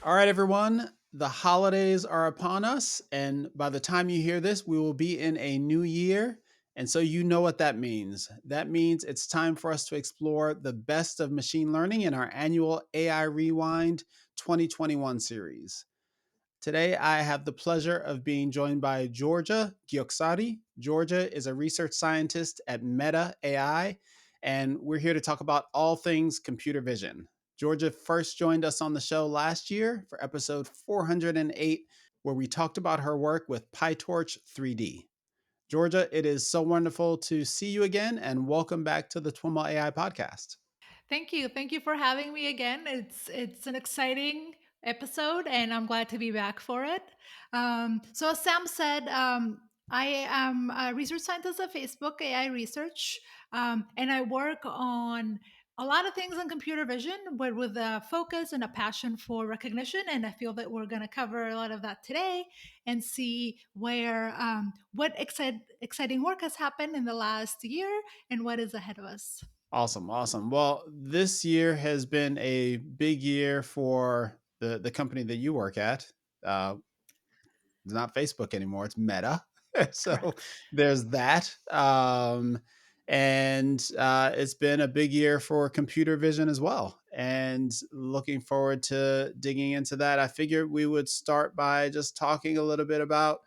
All right, everyone. The holidays are upon us, and by the time you hear this, we will be in a new year. And so you know what that means. That means it's time for us to explore the best of machine learning in our annual AI Rewind 2021 series. Today, I have the pleasure of being joined by Georgia Gkioxari. Georgia is a research scientist at Meta AI, and we're here to talk about all things computer vision. Georgia first joined us on the show last year for episode 408, where we talked about her work with PyTorch 3D. Georgia, it is so wonderful to see you again, and welcome back to the TWiML AI podcast. Thank you. Thank you for having me again. It's an exciting episode, and I'm glad to be back for it. So, as Sam said, I am a research scientist at Facebook AI Research, and I work on a lot of things in computer vision, but with a focus and a passion for recognition. And I feel that we're going to cover a lot of that today and see exciting work has happened in the last year and what is ahead of us. Awesome, awesome. Well, this year has been a big year for the company that you work at. Uh, it's not Facebook anymore; it's Meta. So Correct. there's that. And it's been a big year for computer vision as well. And looking forward to digging into that. I figured we would start by just talking a little bit about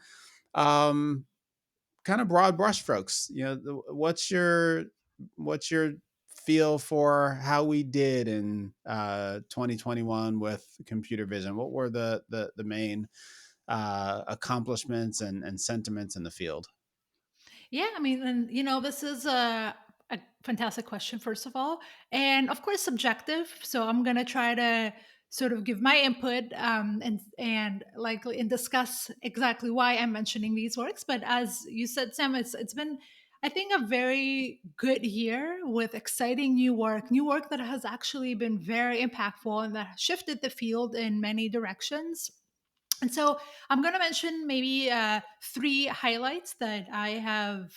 um, kind of broad brushstrokes. What's your feel for how we did in 2021 with computer vision? What were the main accomplishments and sentiments in the field? Yeah, I mean, and this is a fantastic question, first of all, and of course, subjective. So I'm gonna try to sort of give my input and likely and discuss exactly why I'm mentioning these works. But as you said, Sam, it's been, I think, a very good year with exciting new work that has actually been very impactful and that has shifted the field in many directions. And so I'm going to mention maybe three highlights that I have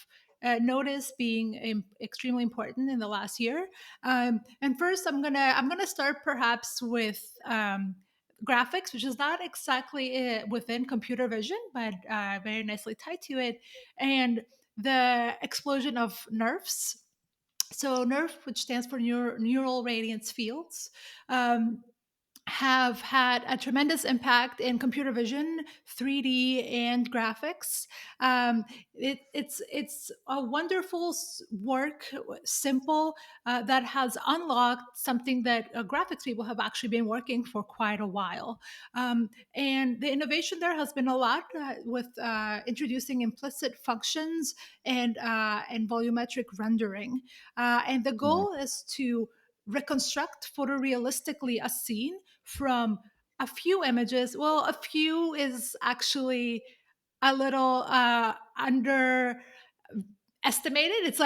noticed being extremely important in the last year. And first, I'm gonna start perhaps with graphics, which is not exactly within computer vision, but very nicely tied to it, and the explosion of NeRFs. So NeRF, which stands for neural radiance fields. Have had a tremendous impact in computer vision, 3D, and graphics. It's a wonderful work, simple, that has unlocked something that graphics people have actually been working for quite a while. And the innovation there has been a lot with introducing implicit functions and volumetric rendering. And the Mm. goal is to reconstruct photorealistically a scene from a few images. Well, a few is actually a little under estimated. It's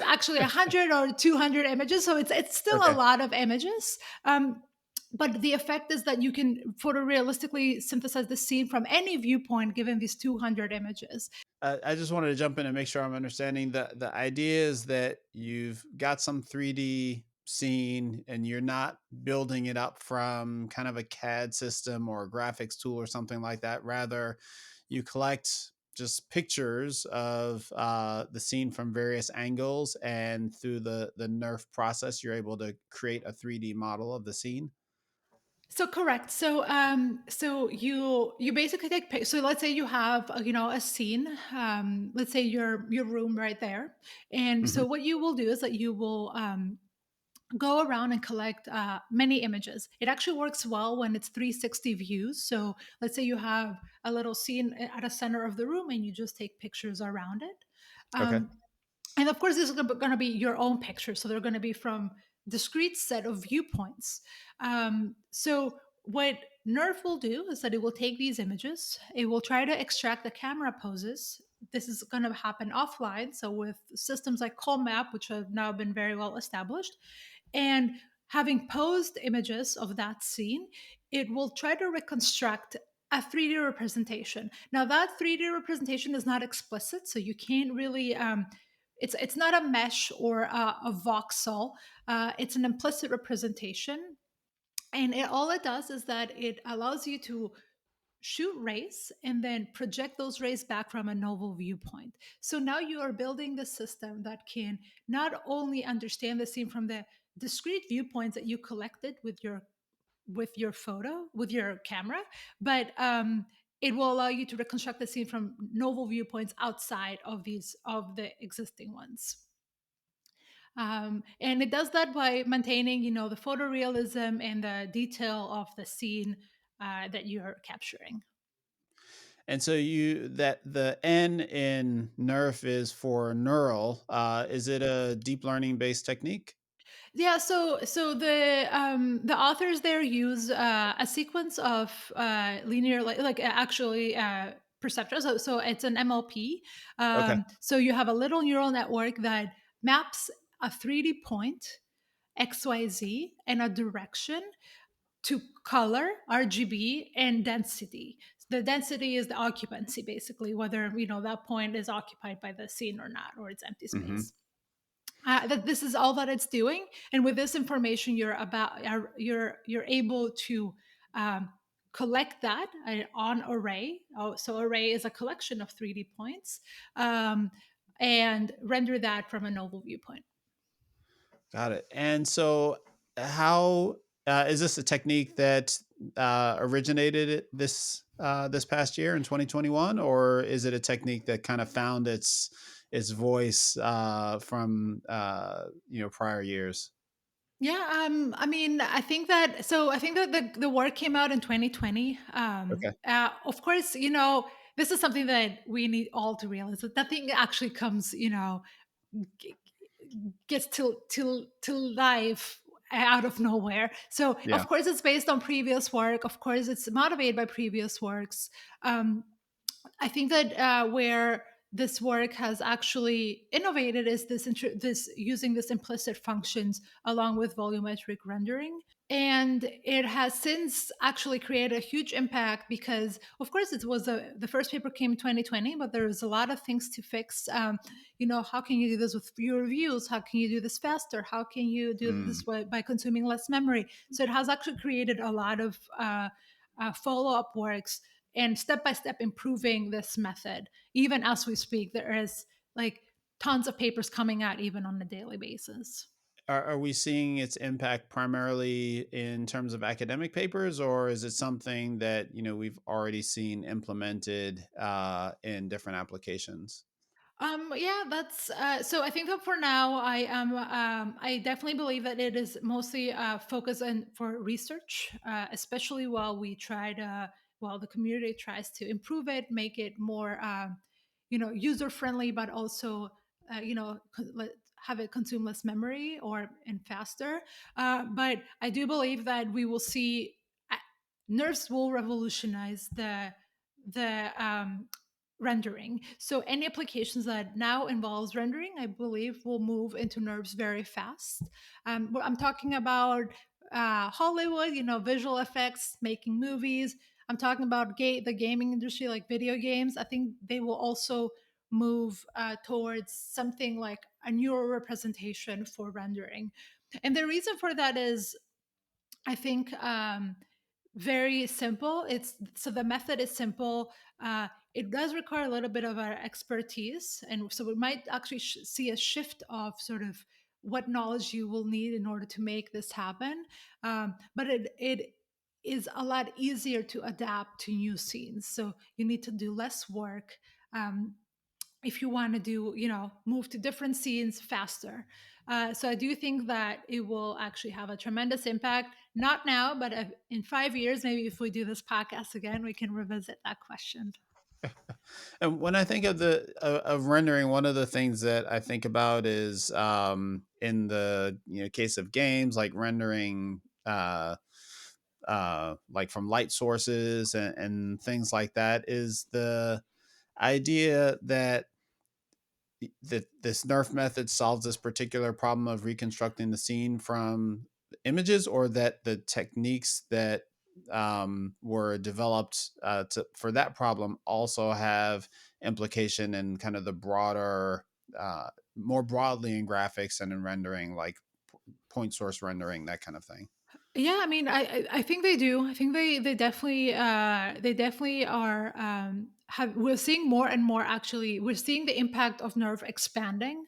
actually 100 or 200 images, so it's still a Okay. lot of images. But the effect is that you can photorealistically synthesize the scene from any viewpoint given these 200 images. I just wanted to jump in and make sure I'm understanding the idea is that you've got some 3D scene and you're not building it up from kind of a CAD system or a graphics tool or something like that. Rather, you collect just pictures of the scene from various angles, and through the NeRF process, you're able to create a 3D model of the scene. So correct. So you basically take so let's say you have a scene. Let's say your room right there, and Hmm. so what you will do is that you will go around and collect many images. It actually works well when it's 360 views. So let's say you have a little scene at a center of the room, and you just take pictures around it. Okay. Um, and of course, this is going to be your own pictures, so they're going to be from discrete set of viewpoints. So what NeRF will do is that it will take these images, it will try to extract the camera poses. This is going to happen offline, so with systems like Colmap, which have now been very well established, and having posed images of that scene, it will try to reconstruct a 3D representation. Now, that 3D representation is not explicit, so you can't really it's not a mesh or a voxel. It's an implicit representation, And all it does is that it allows you to shoot rays and then project those rays back from a novel viewpoint. So now you are building the system that can not only understand the scene from the discrete viewpoints that you collected with your photo, with your camera, but it will allow you to reconstruct the scene from novel viewpoints outside of these of the existing ones. And it does that by maintaining, the photorealism and the detail of the scene that you're capturing. And so you that the N in NeRF is for neural. Is it a deep learning based technique? Yeah, so the authors there use a sequence of linear, actually perceptrons. So it's an MLP. Okay. So you have a little neural network that maps a 3D point XYZ and a direction to color, RGB, and density. The density is the occupancy, basically, whether that point is occupied by the scene or not, or it's empty Hmm. space. That this is all that it's doing, and with this information, you're able to um, collect that on array. So array is a collection of 3D points, um, and render that from a novel viewpoint. Got it. And so, how is this a technique that originated this past year in 2021, or is it a technique that kind of found its voice from prior years? Yeah, I mean, I think that the work came out in 2020. Okay. Of course, this is something that we need all to realize that nothing actually comes, g- gets to life out of nowhere. So, Yeah. of course, it's based on previous work. Of course, it's motivated by previous works. Um, I think that where this work has actually innovated is this using this implicit functions along with volumetric rendering. And it has since actually created a huge impact because, of course, the first paper came in 2020, but there's a lot of things to fix. How can you do this with fewer views? How can you do this faster? How can you do Mm. this by consuming less memory? So it has actually created a lot of follow up works and step by step improving this method. Even as we speak, there is like tons of papers coming out even on a daily basis. Are we seeing its impact primarily in terms of academic papers, or is it something that we've already seen implemented in different applications? Yeah, that's so. I think that for now, I am. I definitely believe that it is mostly focused on for research, especially while the community tries to improve it, make it more, user friendly, but also, have it consume less memory and faster. But I do believe that we will see uh, nerves will revolutionize the rendering. So any applications that now involves rendering, I believe, will move into nerves very fast. But I'm talking about Hollywood, visual effects, making movies. I'm talking about the gaming industry, like video games. I think they will also move towards something like a neural representation for rendering. And the reason for that is, I think, very simple. The method is simple. It does require a little bit of our expertise, and so we might actually see a shift of sort of what knowledge you will need in order to make this happen. But it is a lot easier to adapt to new scenes. So you need to do less work. If you want to move to different scenes faster. So I do think that it will actually have a tremendous impact, not now, but in 5 years, maybe if we do this podcast again, we can revisit that question. And when I think of the of rendering, one of the things that I think about is in the case of games, like rendering like from light sources and things like that, is the idea that this NeRF method solves this particular problem of reconstructing the scene from images, or that the techniques that were developed for that problem also have implication in kind of the broader, more broadly in graphics and in rendering, like point source rendering, that kind of thing. Yeah, I mean, I think they do. I think they definitely are. Have We're seeing more and more. Actually, we're seeing the impact of nerve expanding,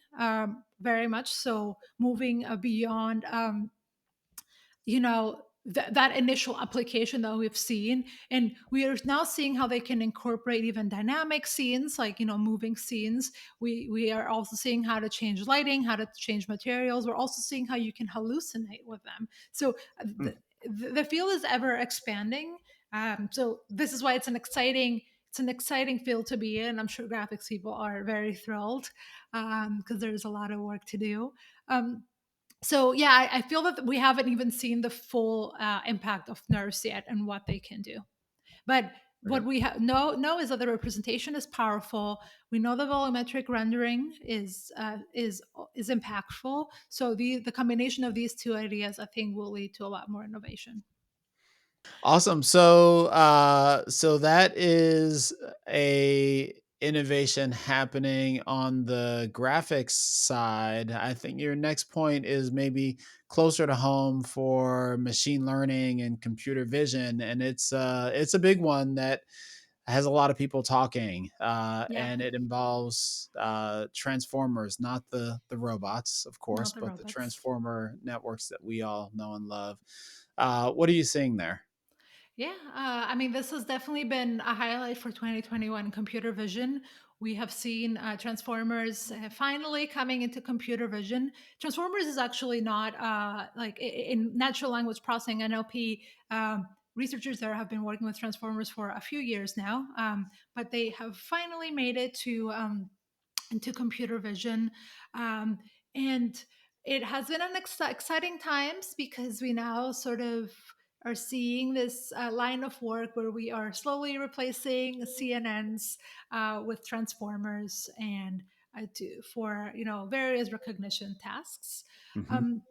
very much so, moving beyond. That initial application that we've seen, and we are now seeing how they can incorporate even dynamic scenes, like moving scenes. We are also seeing how to change lighting, how to change materials. We're also seeing how you can hallucinate with them. So Mm, the field is ever expanding. So this is why it's an exciting field to be in. I'm sure graphics people are very thrilled, because there's a lot of work to do. So yeah, I feel that we haven't even seen the full impact of nerves yet and what they can do. But what right. we know is that the representation is powerful. We know the volumetric rendering is impactful. So the combination of these two ideas, I think, will lead to a lot more innovation. Awesome. So that is a innovation happening on the graphics side. I think your next point is maybe closer to home for machine learning and computer vision, and it's a big one that has a lot of people talking, Yeah, and it involves transformers, not the robots, of course, not the but the robots. transformer networks that we all know and love. What are you seeing there? Yeah, I mean, this has definitely been a highlight for 2021 computer vision. We have seen Transformers finally coming into computer vision. Transformers is actually not in natural language processing (NLP). Researchers there have been working with Transformers for a few years now, but they have finally made it to into computer vision. Um, and it has been an exciting times because we now sort of are seeing this line of work where we are slowly replacing CNNs with transformers and for various recognition tasks. Mhm. Um,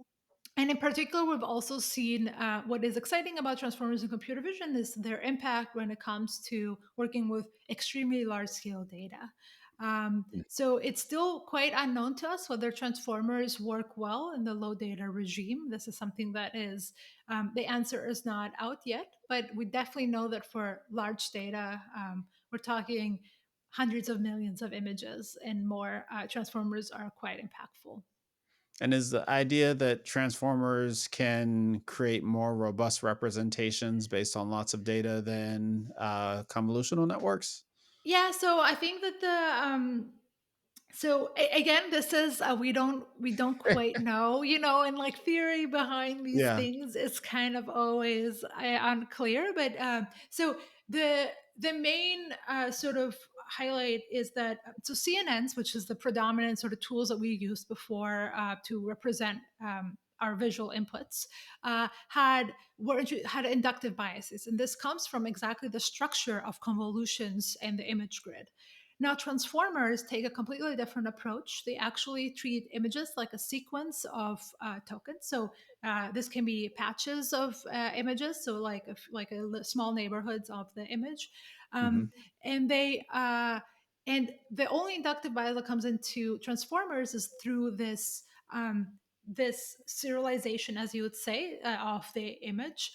and in particular, we've also seen what is exciting about transformers in computer vision is their impact when it comes to working with extremely large scale data. So it's still quite unknown to us whether transformers work well in the low data regime. This is something that is, the answer is not out yet, but we definitely know that for large data, we're talking hundreds of millions of images and more, transformers are quite impactful. And is the idea that transformers can create more robust representations based on lots of data than convolutional networks? Yeah, so I think that again, this is we don't quite know, and like theory behind these Yeah. things is kind of always unclear. But the the main sort of highlight is that CNNs, which is the predominant sort of tools that we used before to represent our visual inputs, had inductive biases, and this comes from exactly the structure of convolutions and the image grid. Now, transformers take a completely different approach. They actually treat images like a sequence of tokens. So this can be patches of images, so small neighborhoods of the image, Hmm. um, and they and the only inductive bias that comes into transformers is through this serialization, as you would say, of the image,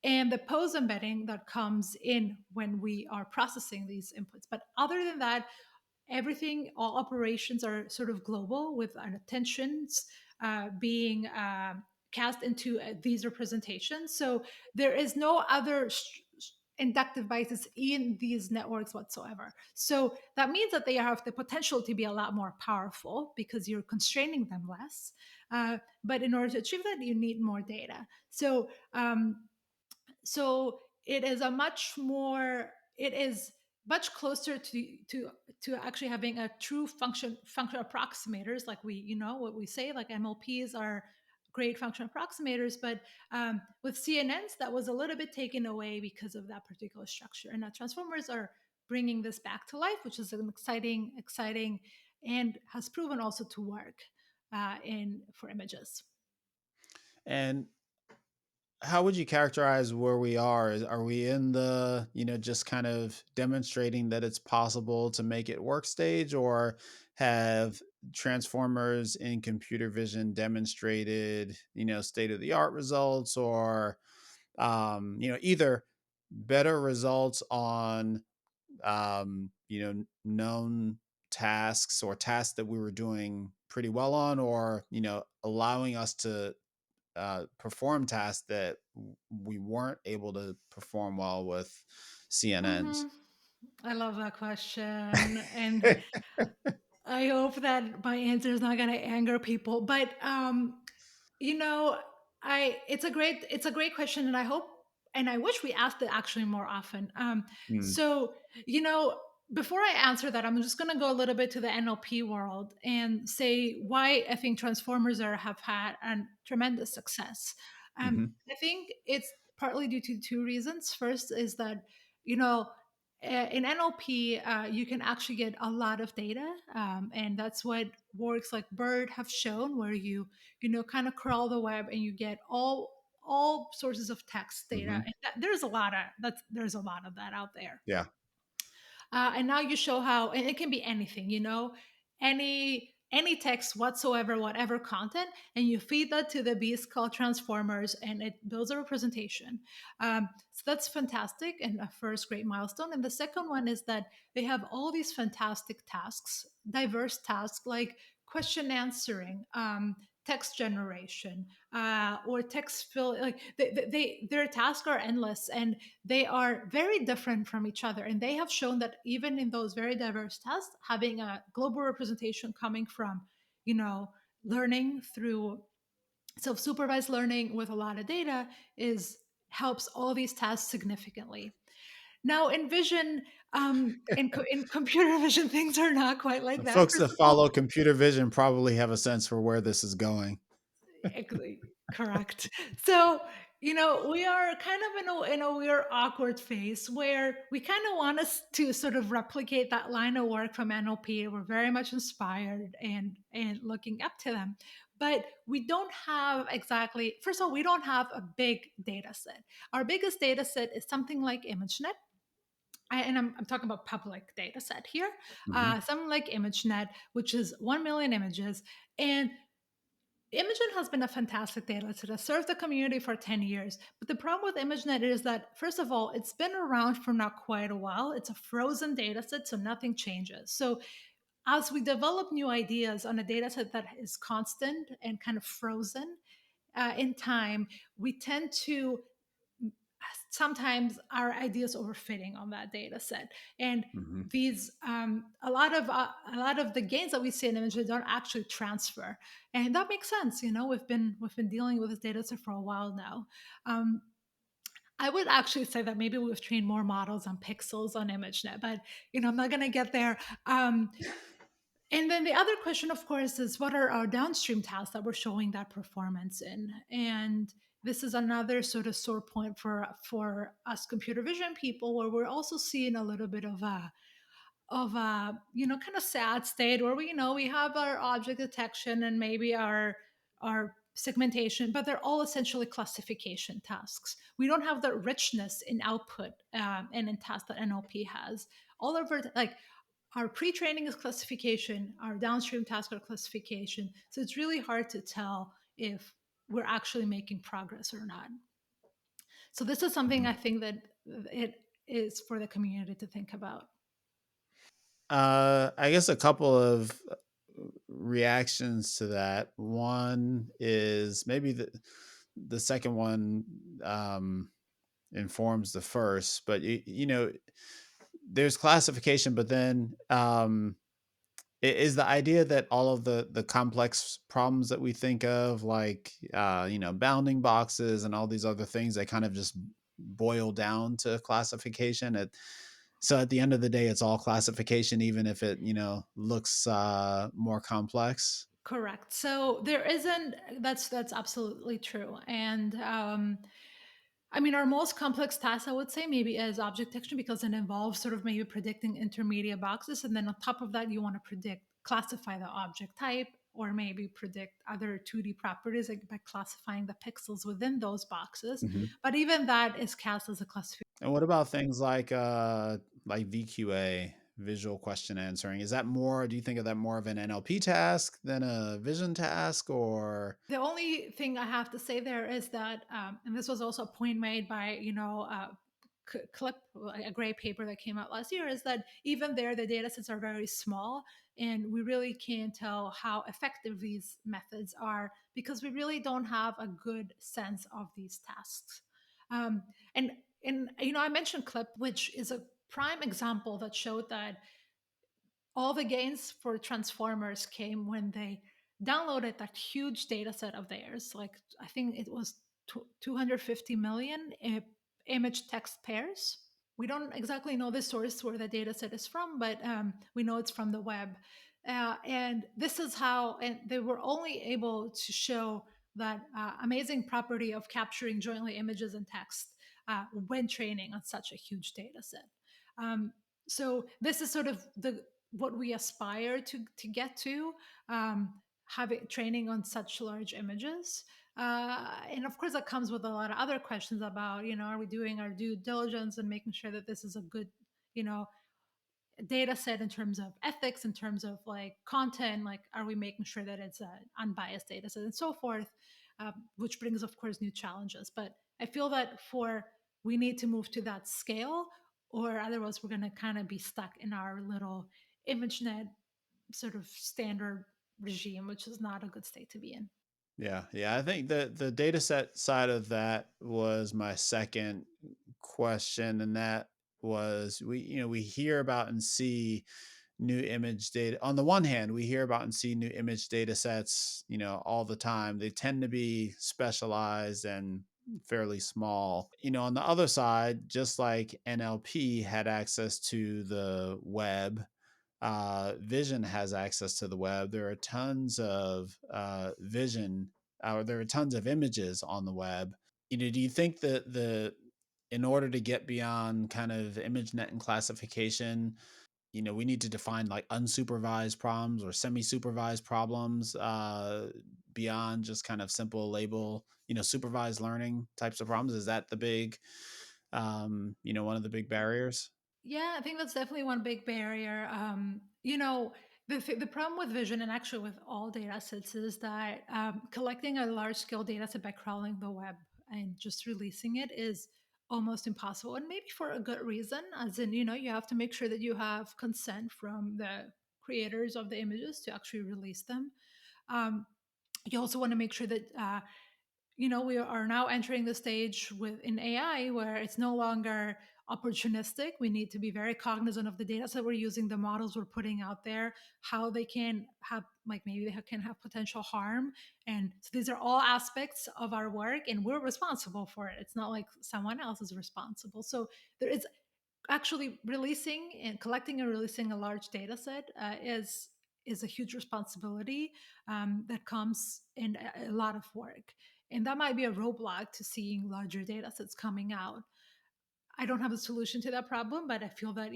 and the pose embedding that comes in when we are processing these inputs. But other than that, everything, all operations are sort of global with attentions being cast into these representations. So there is no other inductive biases in these networks whatsoever. So that means that they have the potential to be a lot more powerful because you're constraining them less. But in order to achieve that, you need more data. So it is a much more it is much closer to actually having a true function approximators, like what we say, like MLPs are great function approximators. But with CNNs, that was a little bit taken away because of that particular structure, and now transformers are bringing this back to life, which is an exciting and has proven also to work in for images. And how would you characterize where we are? Are we in the, just kind of demonstrating that it's possible to make it work stage, or have transformers in computer vision demonstrated, state of the art results, or, either better results on, known tasks or tasks that we were doing pretty well on, or, allowing us to perform tasks that we weren't able to perform well with CNNs. Mhm. I love that question, and I hope that my answer is not gonna anger people, but, you know, I it's a great question, and I hope and I wish we asked it actually more often. Mm, So, you know, before I answer that, I'm just gonna go a little bit to the NLP world and say why I think transformers have had a tremendous success. mhm, I think it's partly due to two reasons. First is that, you know, in NLP, you can actually get a lot of data, and that's what works like Bird have shown, where kind of crawl the web and you get all sources of text data. mhm. And there's a lot of that out there. Yeah. And now you show how, and it can be anything, any text whatsoever, whatever content, and you feed that to the beast called transformers, and it builds a representation. So that's fantastic and a first great milestone. And the second one is that they have all these fantastic tasks, diverse tasks like question answering, text generation, or text fill. Like their tasks are endless, and they are very different from each other. And they have shown that even in those very diverse tests, having a global representation coming from, you know, learning through self-supervised learning with a lot of data is helps all these tasks significantly. Now in vision, in computer vision, things are not quite like The that. folks First that of all, follow computer vision probably have a sense for where this is going. correct. So, we are kind of in a weird, awkward phase where we kind of want us to sort of replicate that line of work from NLP. We're very much inspired and looking up to them. But we don't have exactly, first of all, we don't have a big data set. Our biggest data set is something like ImageNet. And I'm talking about public data set here. Mhm, Something like ImageNet, which is 1 million images. And Imogen has been a fantastic data set. It served the community for 10 years. But the problem with ImageNet is that, first of all, it's been around for not quite a while. It's a frozen data set, so nothing changes. So as we develop new ideas on a data set that is constant and kind of frozen in time, we tend to sometimes our ideas overfitting on that data set. And mhm. these a lot of the gains that we see in images don't actually transfer, and that makes sense. We've been dealing with this data set for a while now. um, I would actually say that maybe we've trained more models on pixels on ImageNet, but I'm not going to get there. And then the other question, of course, is what are our downstream tasks that we're showing that performance in? And this is another sort of sore point for us computer vision people, where we're also seeing a little bit of a kind of sad state where we have our object detection and maybe our segmentation, but they're all essentially classification tasks. We don't have the richness in output, and in tasks that NLP has. All of our, like, our pre-training is classification, our downstream tasks are classification, so it's really hard to tell if we're actually making progress or not. So this is something Mhm. I think that it is for the community to think about. I guess a couple of reactions to that. One is maybe the second one informs the first, but there's classification, but then is the idea that all of the complex problems that we think of, like bounding boxes and all these other things, they kind of just boil down to classification. So at the end of the day, it's all classification, even if it looks more complex. Correct. So there isn't that's absolutely true. And I mean, our most complex task, I would say, maybe is object detection, because it involves sort of maybe predicting intermediate boxes. And then on top of that, you want to classify the object type or maybe predict other 2D properties, like by classifying the pixels within those boxes. Mhm. But even that is cast as a classification. And what about things like VQA, visual question answering? Is that more? Do you think of that more of an NLP task than a vision task, or? The only thing I have to say there is that, and this was also a point made by, Clip, a great paper that came out last year, is that even there, the data sets are very small, and we really can't tell how effective these methods are because we really don't have a good sense of these tasks. Um, and I mentioned Clip, which is a prime example that showed that all the gains for transformers came when they downloaded that huge data set of theirs. Like, I think it was 250 million image text pairs. We don't exactly know the source where the data set is from, but we know it's from the web. And this is how, and they were only able to show that amazing property of capturing jointly images and text when training on such a huge data set. Um, so this is sort of the what we aspire to get to, having training on such large images. And of course, that comes with a lot of other questions about, are we doing our due diligence and making sure that this is a good, you know, data set in terms of ethics, in terms of like content, like are we making sure that it's an unbiased data set and so forth, which brings, of course, new challenges. But I feel that we need to move to that scale, or otherwise we're going to kind of be stuck in our little ImageNet sort of standard regime, which is not a good state to be in. Yeah, yeah. I think the data set side of that was my second question, and that was we hear about and see new image data. On the one hand, we hear about and see new image data sets, all the time. They tend to be specialized and fairly small. On the other side, just like NLP had access to the web, vision has access to the web. There are tons of vision, or there are tons of images on the web. Do you think that in order to get beyond kind of ImageNet and classification, we need to define like unsupervised problems or semi-supervised problems beyond just kind of simple label, supervised learning types of problems? Is that the big, one of the big barriers? Yeah, I think that's definitely one big barrier. The problem with vision, and actually with all data sets, is that collecting a large scale data set by crawling the web and just releasing it is almost impossible. And maybe for a good reason, as in, you have to make sure that you have consent from the creators of the images to actually release them. Um, you also want to make sure that we are now entering the stage with in AI where it's no longer opportunistic. We need to be very cognizant of the data set we're using, the models we're putting out there, how they can have, like, maybe they can have potential harm. And so these are all aspects of our work, and we're responsible for it. It's not like someone else is responsible. So there is actually releasing and collecting and releasing a large data set is a huge responsibility that comes in a lot of work, and that might be a roadblock to seeing larger data sets coming out. I don't have a solution to that problem, but I feel that,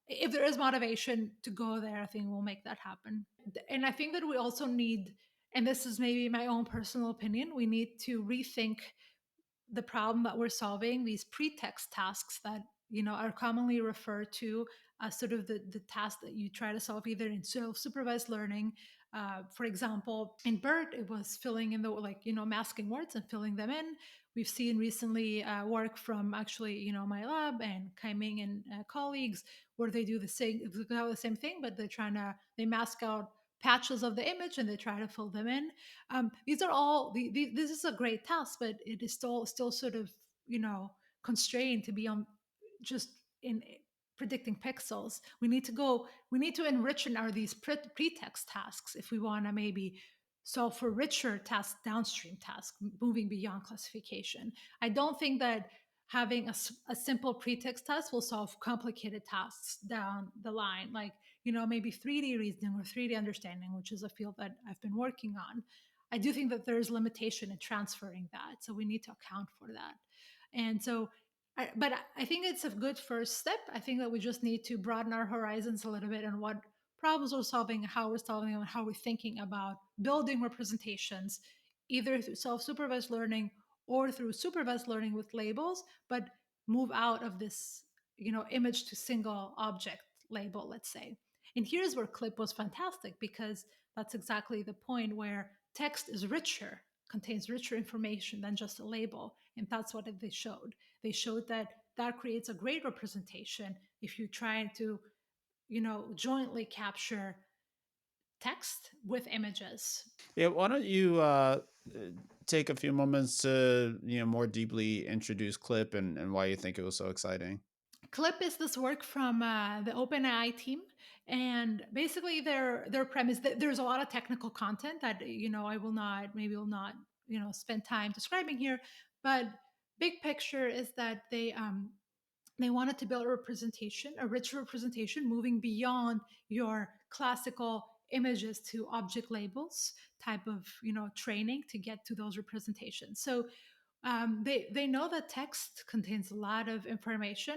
if there is motivation to go there, I think we'll make that happen. And I think that we also need, and this is maybe my own personal opinion, we need to rethink the problem that we're solving, these pretext tasks that are commonly referred to as sort of the task that you try to solve either in self-supervised learning. For example, in BERT, it was filling in the, like, masking words and filling them in. We've seen recently work from actually, my lab and Kaiming and colleagues, where they do the same thing, but they mask out patches of the image and they try to fill them in. These are all this is a great task, but it is still sort of, constrained to be on just in predicting pixels. We need to enrich in our these pretext tasks if we want to maybe solve for richer tasks, downstream tasks, moving beyond classification. I don't think that having a simple pretext task will solve complicated tasks down the line, like, maybe 3D reasoning or 3D understanding, which is a field that I've been working on. I do think that there's limitation in transferring that, so we need to account for that. And so, but I think it's a good first step. I think that we just need to broaden our horizons a little bit on what problems we're solving, how we're solving them, and how we're thinking about building representations, either through self-supervised learning or through supervised learning with labels, but move out of this, image to single object label, let's say. And here's where clip was fantastic, because that's exactly the point where text is richer, contains richer information than just a label. And that's what they showed. They showed that that creates a great representation if you try to, jointly capture text with images. Yeah, why don't you take a few moments to more deeply introduce Clip and why you think it was so exciting? Clip is this work from the OpenAI team, and basically their premise. There's a lot of technical content that I will not spend time describing here, but big picture is that they wanted to build a representation, a rich representation, moving beyond your classical images to object labels type of training to get to those representations. So they know that text contains a lot of information,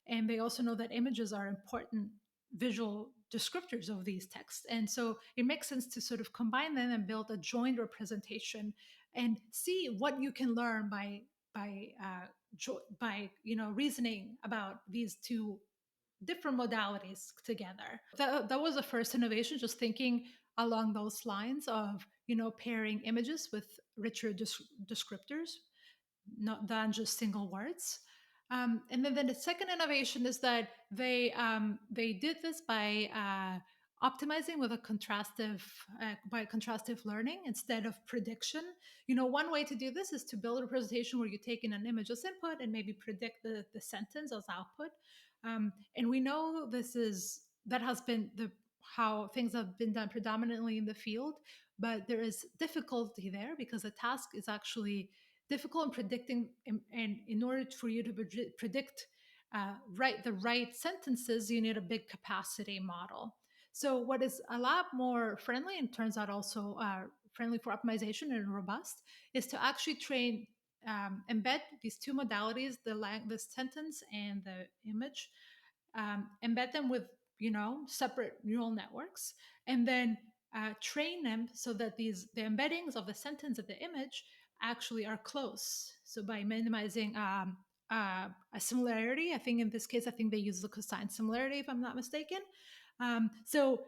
and they also know that images are important visual descriptors of these texts. And so it makes sense to sort of combine them and build a joint representation and see what you can learn by reasoning about these two different modalities together. That was the first innovation, just thinking along those lines of pairing images with richer descriptors, not than just single words. And then the second innovation is that they did this by optimizing with a by contrastive learning instead of prediction. One way to do this is to build a representation where you take in an image as input and maybe predict the sentence as output. And we know that has been how things have been done predominantly in the field, but there is difficulty there because the task is actually difficult in predicting, and in order for you to predict the right sentences, you need a big capacity model. So what is a lot more friendly, and turns out also friendly for optimization and robust, is to actually embed these two modalities, the sentence and the image, embed them with separate neural networks, and then train them so that the embeddings of the sentence of the image actually are close. So by minimizing a similarity, I think in this case, I think they use the cosine similarity, if I'm not mistaken. So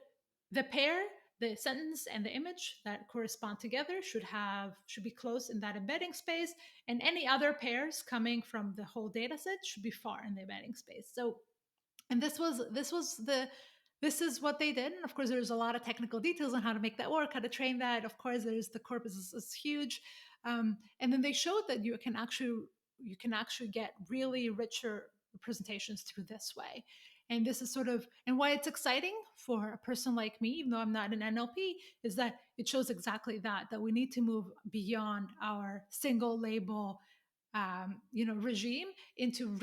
the pair, the sentence and the image that correspond together should be close in that embedding space, and any other pairs coming from the whole data set should be far in the embedding space. So, and this is what they did. And of course there's a lot of technical details on how to make that work, how to train that. Of course there's the corpus is huge. And then they showed that you can actually get really richer representations through this way. And this is sort of, and why it's exciting for a person like me, even though I'm not an NLP, is that it shows exactly that we need to move beyond our single label regime into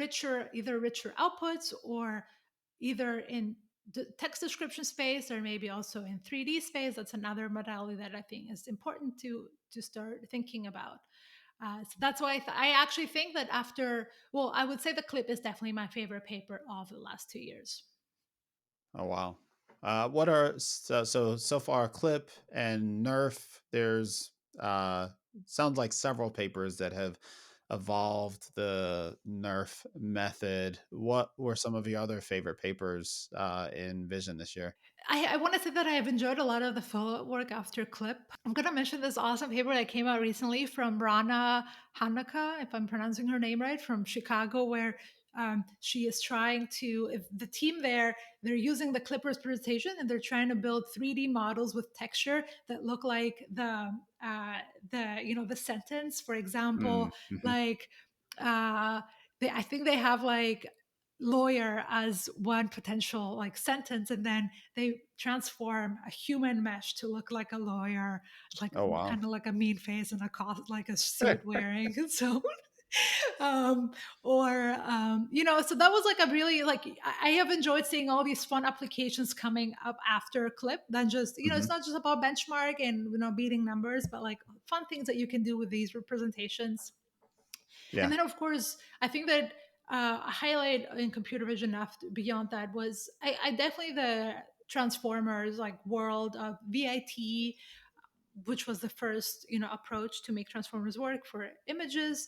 either richer outputs, or either in the text description space, or maybe also in 3D space. That's another modality that I think is important to start thinking about. So that's why I actually think that I would say the clip is definitely my favorite paper of the last 2 years. Oh wow. What are so far Clip and NeRF? There's sounds like several papers that have evolved the NeRF method. What were some of your other favorite papers in Vision this year? I want to say that I have enjoyed a lot of the follow-up work after Clip. I'm going to mention this awesome paper that came out recently from Rana Hanaka, if I'm pronouncing her name right, from Chicago, where she is trying to, if the team there, they're using the Clippers presentation and they're trying to build 3D models with texture that look like the sentence, for example, Mm-hmm. like I think they have like lawyer as one potential like sentence, and then they transform a human mesh to look like a lawyer, like Oh wow. kind of like a mean face and like a suit wearing. And so um so that was like a really like I have enjoyed seeing all these fun applications coming up after Clip, than just it's Hmm. not just about benchmark and beating numbers, but like fun things that you can do with these representations. And Yeah. then, of course, I think that a highlight in computer vision after beyond that was I definitely transformers like world of VIT, which was the first approach to make transformers work for images.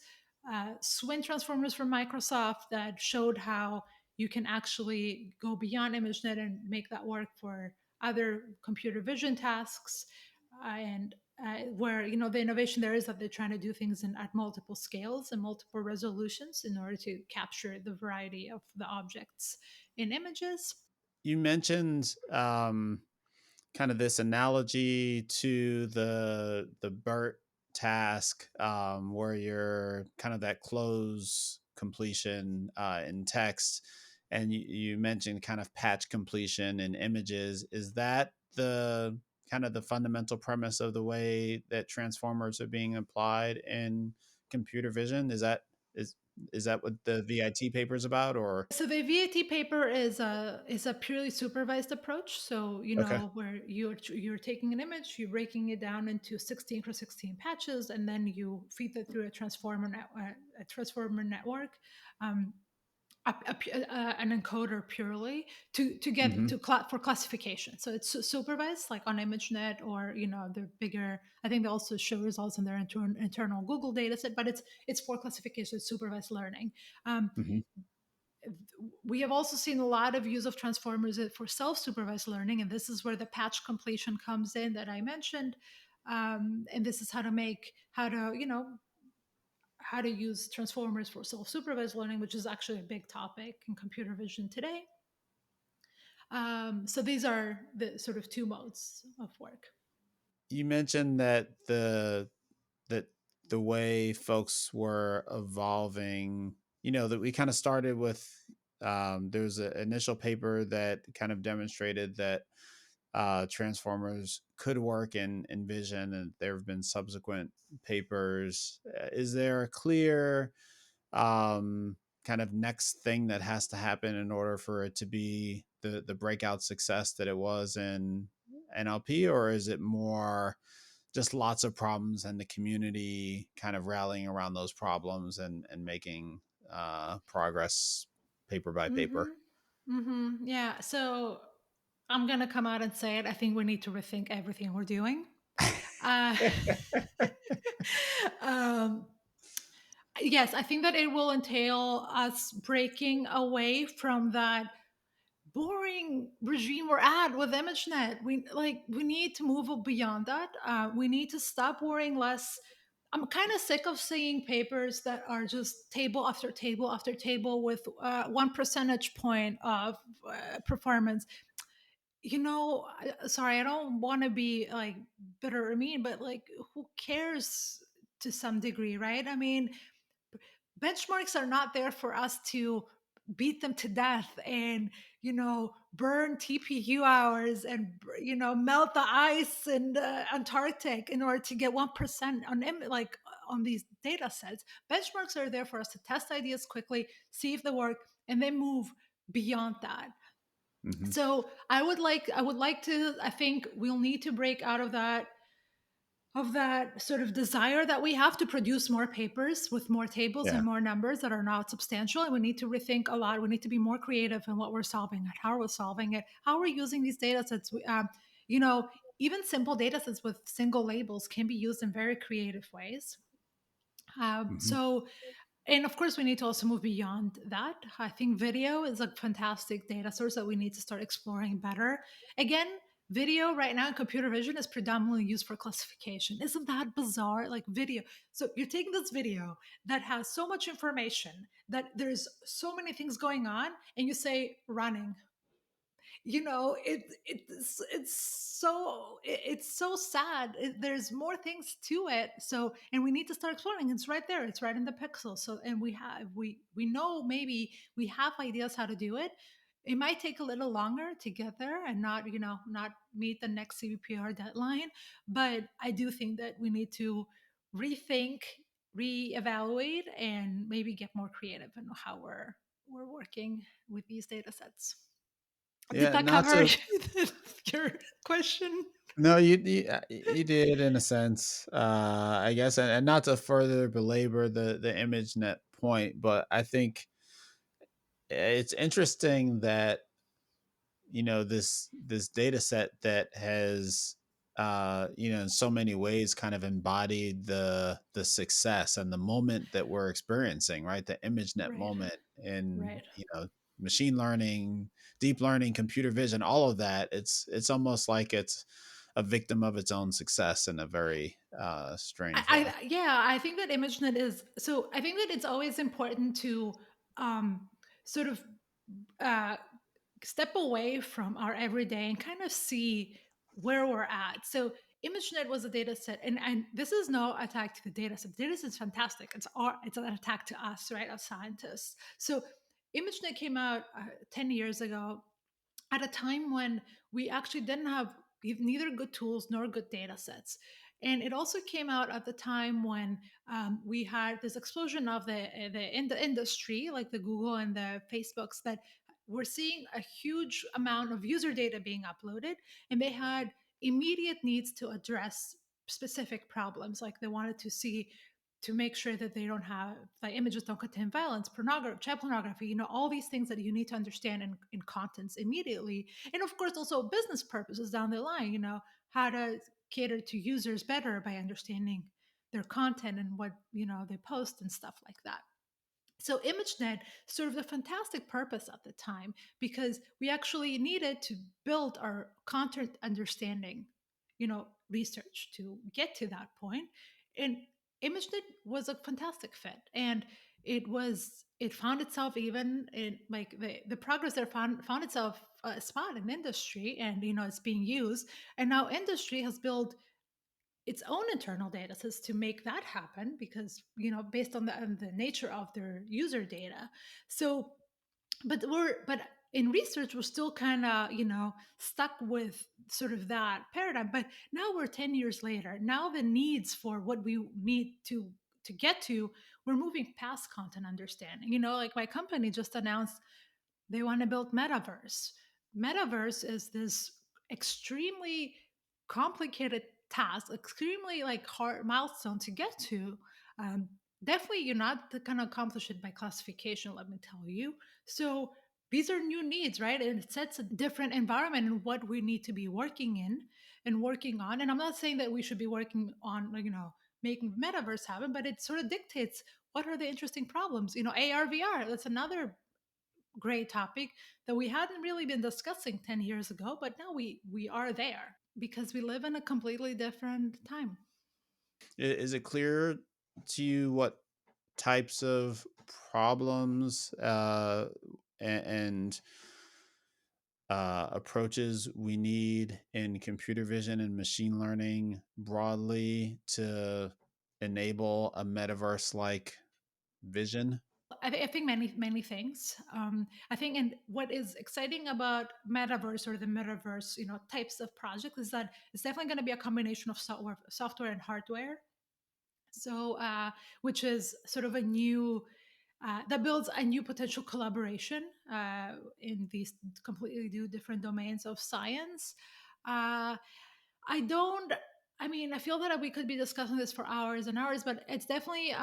Swin transformers from Microsoft that showed how you can actually go beyond ImageNet and make that work for other computer vision tasks. And where the innovation there is that they're trying to do things at multiple scales and multiple resolutions in order to capture the variety of the objects in images. You mentioned kind of this analogy to the BERT task, where you're kind of that close completion in text, and you mentioned kind of patch completion in images. Is that the kind of the fundamental premise of the way that transformers are being applied in computer vision? Is is that what the VIT paper is about, or? So the VAT paper is a purely supervised approach. So Okay. where you're taking an image, you're breaking it down into 16 cross 16 patches, and then you feed it through a transformer network, um, an encoder purely to get Hmm. for classification. So it's supervised, like on ImageNet, or the bigger. I think they also show results in their internal Google dataset, but it's for classification, supervised learning. Um, Hmm. we have also seen a lot of use of transformers for self-supervised learning, and this is where the patch completion comes in that I mentioned. And this is how to use transformers for self-supervised learning, which is actually a big topic in computer vision today. So these are the sort of two modes of work. You mentioned that the way folks were evolving, that we kind of started with, there was an initial paper that kind of demonstrated that transformers could work in vision, and there have been subsequent papers. Is there a clear kind of next thing that has to happen in order for it to be the breakout success that it was in NLP, or is it more just lots of problems and the community kind of rallying around those problems and making progress paper by paper? Yeah. So I'm gonna come out and say it. I think we need to rethink everything we're doing. Uh, um, yes, I think that it will entail us breaking away from that boring regime we're at with ImageNet. We need to move beyond that. We need to stop worrying less. I'm kind of sick of seeing papers that are just table after table after table with 1 percentage point of performance. Sorry, I don't want to be like bitter or mean, but like, who cares to some degree, right? I mean, benchmarks are not there for us to beat them to death and burn TPU hours and melt the ice in the Antarctic in order to get 1% on these data sets. Benchmarks are there for us to test ideas quickly, see if they work, and then move beyond that. Hmm. So I think we'll need to break out of that sort of desire that we have to produce more papers with more tables Yeah. and more numbers that are not substantial. And we need to rethink a lot. We need to be more creative in what we're solving and how we're solving it, how we're using these data sets. You know, Even simple data sets with single labels can be used in very creative ways. Hmm. So and of course, we need to also move beyond that. I think video is a fantastic data source that we need to start exploring better. Again, video right now in computer vision is predominantly used for classification. Isn't that bizarre? Like video. So you're taking this video that has so much information, that there's so many things going on, and you say running. It's so sad. There's more things to it. So, and we need to start exploring. It's right there. It's right in the pixel. So, and we know, maybe we have ideas how to do it. It might take a little longer to get there and not meet the next CVPR deadline, but I do think that we need to rethink, reevaluate, and maybe get more creative in how we're working with these data sets. Did Yeah, that not cover to your question? no, you did in a sense, I guess, and not to further belabor the ImageNet point, but I think it's interesting that this data set that has in so many ways kind of embodied the success and the moment that we're experiencing, right? The ImageNet Right. moment in, Right. machine learning, deep learning, computer vision, all of that. It's almost like it's a victim of its own success in a very strange way. Yeah, I think that ImageNet is so. I think that it's always important to sort of uh, step away from our everyday and kind of see where we're at. So ImageNet was a data set, and this is no attack to the data set. The data set is fantastic. It's an attack to us, right, as scientists. So ImageNet came out 10 years ago at a time when we actually didn't have neither good tools nor good data sets. And it also came out at the time when we had this explosion of in the industry, like the Google and the Facebooks, that were seeing a huge amount of user data being uploaded, and they had immediate needs to address specific problems. Like they wanted to see to make sure that they don't have the images don't contain violence, pornography, child pornography, all these things that you need to understand in contents immediately. And of course, also business purposes down the line, how to cater to users better by understanding their content and what, they post and stuff like that. So ImageNet served a fantastic purpose at the time because we actually needed to build our content understanding, research to get to that point. And ImageNet was a fantastic fit. And it found itself even in like the progress there found itself a spot in industry, and it's being used. And now industry has built its own internal data sets to make that happen because based on the nature of their user data. So but in research we're still kind of stuck with sort of that paradigm. But now we're 10 years later. Now the needs for what we need to get to, we're moving past content understanding. Like my company just announced they want to build Metaverse. Metaverse is this extremely complicated task, extremely like hard milestone to get to. Um, Definitely, you're not going to accomplish it by classification, let me tell you. So these are new needs, right? And it sets a different environment in what we need to be working in and working on. And I'm not saying that we should be working on, making metaverse happen, but it sort of dictates what are the interesting problems. AR, VR, that's another great topic that we hadn't really been discussing 10 years ago, but now we are there because we live in a completely different time. Is it clear to you what types of problems and approaches we need in computer vision and machine learning broadly to enable a metaverse like vision? I think many things. I think, and what is exciting about metaverse or the metaverse, types of projects is that it's definitely going to be a combination of software and hardware. So, which is sort of a new that builds a new potential collaboration in these completely new different domains of science. Uh, I don't. I mean, I feel that we could be discussing this for hours and hours, but it's definitely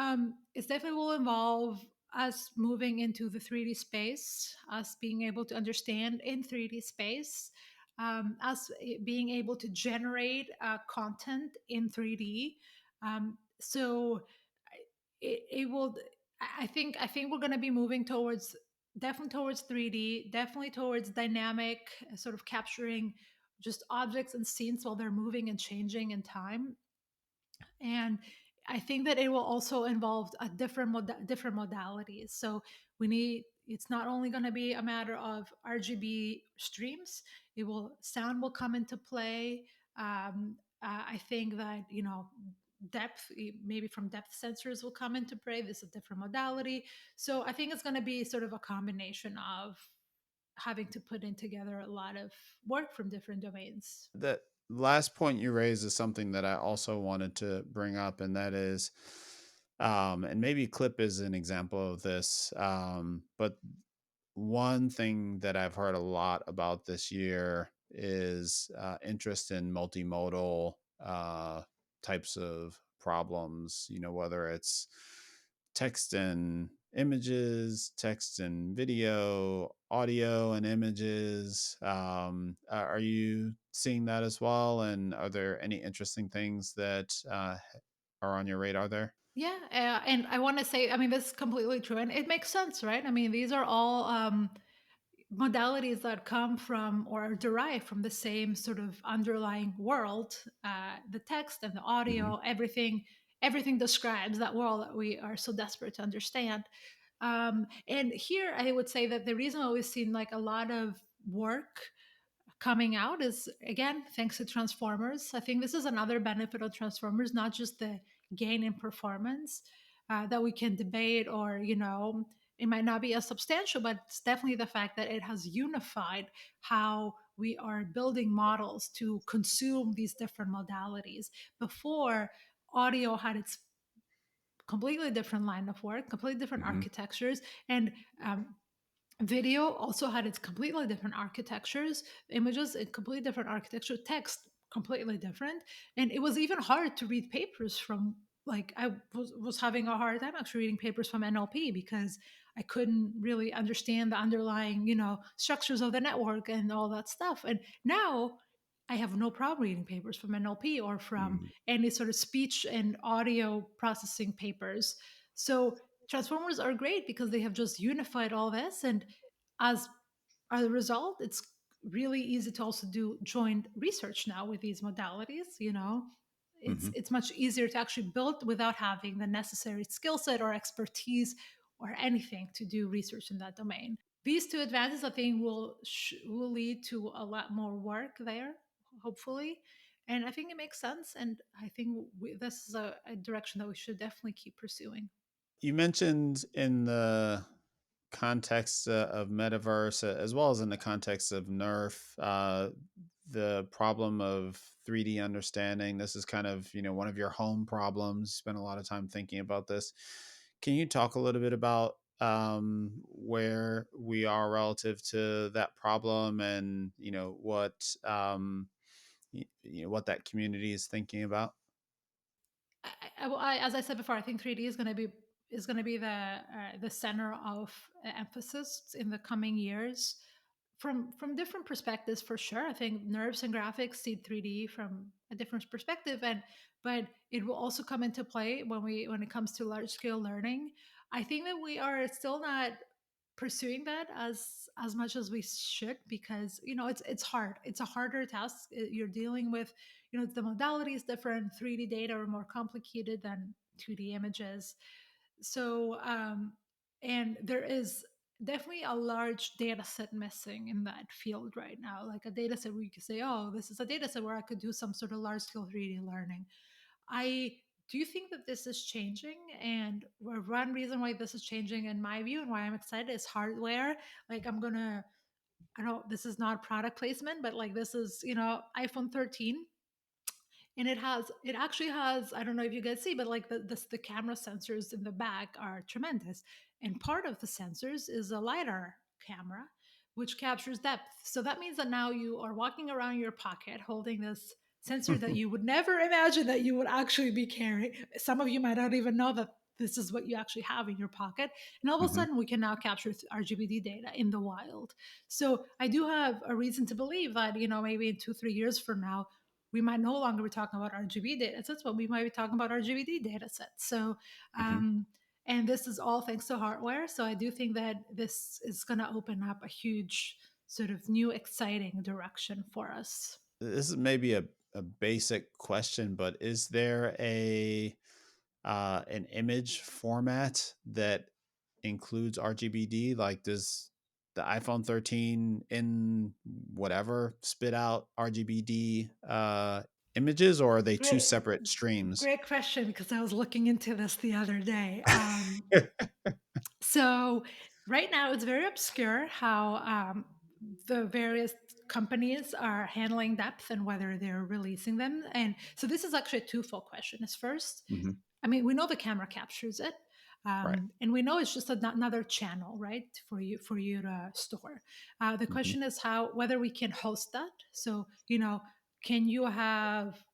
will involve us moving into the 3D space, us being able to understand in 3D space, us being able to generate content in 3D. So it will. I think we're going to be moving towards definitely towards 3D, definitely towards dynamic, sort of capturing just objects and scenes while they're moving and changing in time. And I think that it will also involve a different modalities. So we need. It's not only going to be a matter of RGB streams. Sound will come into play. I think that depth, maybe from depth sensors will come into play. This is a different modality. So I think it's going to be sort of a combination of having to put in together a lot of work from different domains. That last point you raised is something that I also wanted to bring up, and that is, and maybe Clip is an example of this, but one thing that I've heard a lot about this year is interest in multimodal types of problems, whether it's text and images, text and video, audio and images. Are you seeing that as well? And are there any interesting things that are on your radar there? Yeah, and I want to say, I mean, this is completely true, and it makes sense, right? I mean, these are all modalities that come from or are derived from the same sort of underlying world. The text and the Hmm. audio, everything describes that world that we are so desperate to understand. And here, I would say that the reason why we've seen like a lot of work coming out is again thanks to transformers. I think this is another benefit of transformers, not just the gain in performance that we can debate, or it might not be as substantial, but it's definitely the fact that it has unified how we are building models to consume these different modalities. Before, audio had its completely different line of work, completely different Hmm. architectures, and video also had its completely different architectures, images in completely different architecture, text completely different. And it was even hard to read papers from, like, I was having a hard time actually reading papers from NLP because I couldn't really understand the underlying, structures of the network and all that stuff. And now I have no problem reading papers from NLP or from Hmm. any sort of speech and audio processing papers. So transformers are great because they have just unified all this, and as a result, it's really easy to also do joint research now with these modalities. It's Hmm. it's much easier to actually build without having the necessary skill set or expertise or anything to do research in that domain. These two advances, I think, will lead to a lot more work there, hopefully. And I think it makes sense, and I think this is a direction that we should definitely keep pursuing. You mentioned in the context of metaverse, as well as in the context of NeRF, the problem of 3D understanding. This is kind of one of your home problems. Spend a lot of time thinking about this. Can you talk a little bit about where we are relative to that problem, and what that community is thinking about? As I said before, I think 3D is going to be the center of emphasis in the coming years, from different perspectives for sure. I think nerves and graphics see 3D from a different perspective, and but it will also come into play when it comes to large scale learning. I think that we are still not pursuing that as much as we should, because it's hard. It's a harder task. You're dealing with, the modality is different. 3D data are more complicated than 2D images. So and there is definitely a large data set missing in that field right now, like a data set where you could say, oh, this is a data set where I could do some sort of large scale 3D learning. I do think that this is changing, and one reason why this is changing, in my view, and why I'm excited, is hardware. Like, I don't, this is not product placement, but like, this is, iPhone 13, and it actually has, I don't know if you guys see, but like the camera sensors in the back are tremendous, and part of the sensors is a lidar camera which captures depth. So that means that now you are walking around your pocket holding this sensor that you would never imagine that you would actually be carrying. Some of you might not even know that this is what you actually have in your pocket, and all of a Hmm. sudden we can now capture RGBD data in the wild. So I do have a reason to believe that, maybe in 2-3 years from now, we might no longer be talking about RGB data sets, but we might be talking about RGBD data sets. So, Hmm. and this is all thanks to hardware. So I do think that this is going to open up a huge sort of new, exciting direction for us. This is maybe a basic question, but is there an image format that includes RGBD? Like, does the iPhone 13 in whatever spit out RGBD images, or are they two Great, separate streams? great question, because I was looking into this the other day. So right now, it's very obscure how the various companies are handling depth and whether they're releasing them. And so this is actually a twofold question. Is first, Hmm. I mean, we know the camera captures it, Right. and we know it's just another channel, right, for you to store. The Hmm. question is how whether we can host that. So can you have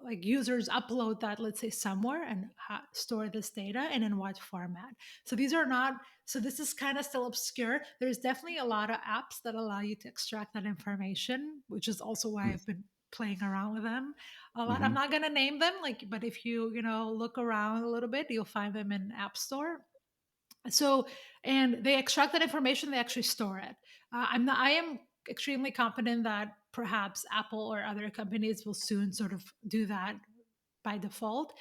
like users upload that, let's say, somewhere and store this data and in what format. So these are not, so this is kind of still obscure. There's definitely a lot of apps that allow you to extract that information, which is also why I've been playing around with them a lot. I'm Mm-hmm. not going to name them, like, but if you look around a little bit, you'll find them in App Store. So, and they extract that information, they actually store it. I am extremely confident that perhaps Apple or other companies will soon sort of do that by default.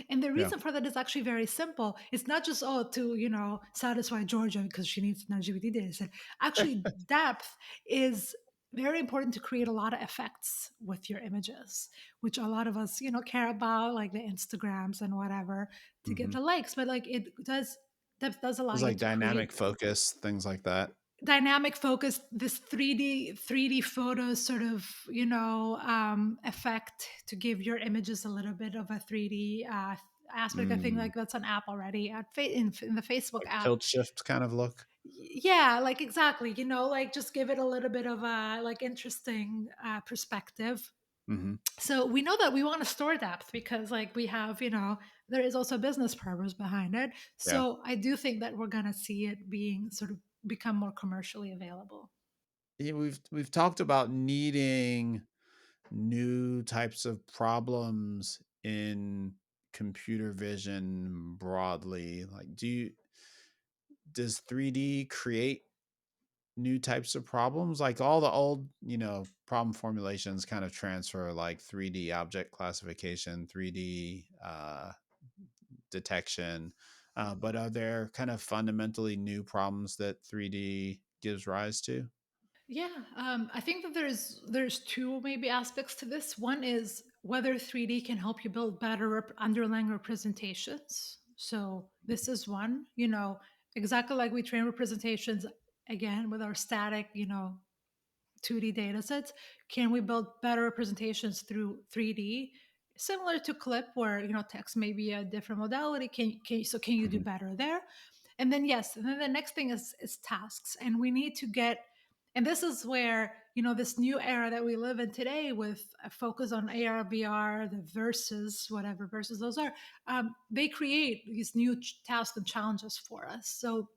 And the Yeah. reason for that is actually very simple. It's not just, oh, to satisfy Georgia because she needs an LGBT data set. Actually, depth is very important to create a lot of effects with your images, which a lot of us care about, like the Instagrams and whatever, to get Mm-hmm. the likes. But like it does, depth does allow It's you like to create dynamic focus, things like that. dynamic focus, this 3D photos sort of effect to give your images a little bit of a 3D aspect. I think Mm. like that's an app already in the Facebook Like app. tilt shift kind of look. Yeah, like exactly, like just give it a little bit of a like interesting perspective. Mm-hmm. So we know that we want to store depth because like we have, there is also a business purpose behind it. Yeah. So I do think that we're going to see it being sort of become more commercially available. Yeah, we've talked about needing new types of problems in computer vision broadly. Like, does 3D create new types of problems? Like all the old, problem formulations kind of transfer, like 3D object classification, 3D detection. But are there kind of fundamentally new problems that 3D gives rise to? Yeah, I think that there's two maybe aspects to this. One is whether 3D can help you build better underlying representations. So this is one, exactly like we train representations again with our static, 2D data sets. Can we build better representations through 3D? Similar to clip where text may be a different modality. Can you do Mhm. better there? And then yes, and then the next thing is tasks. And we need to get, and this is where this new era that we live in today with a focus on AR, VR, the verses, whatever verses those are, they create these new tasks and challenges for us. So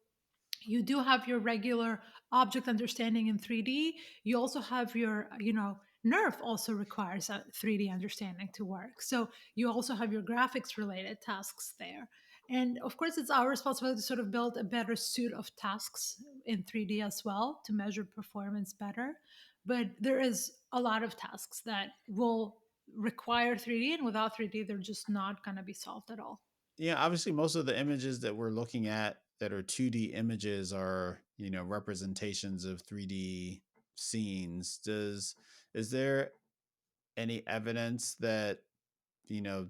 you do have your regular object understanding in 3D. You also have your, NeRF also requires a 3D understanding to work. So you also have your graphics related tasks there. And of course, it's our responsibility to sort of build a better suite of tasks in 3D as well to measure performance better. But there is a lot of tasks that will require 3D, and without 3D, they're just not going to be solved at all. Yeah, obviously, most of the images that we're looking at that are 2D images are, representations of 3D scenes. Is there any evidence that, you know,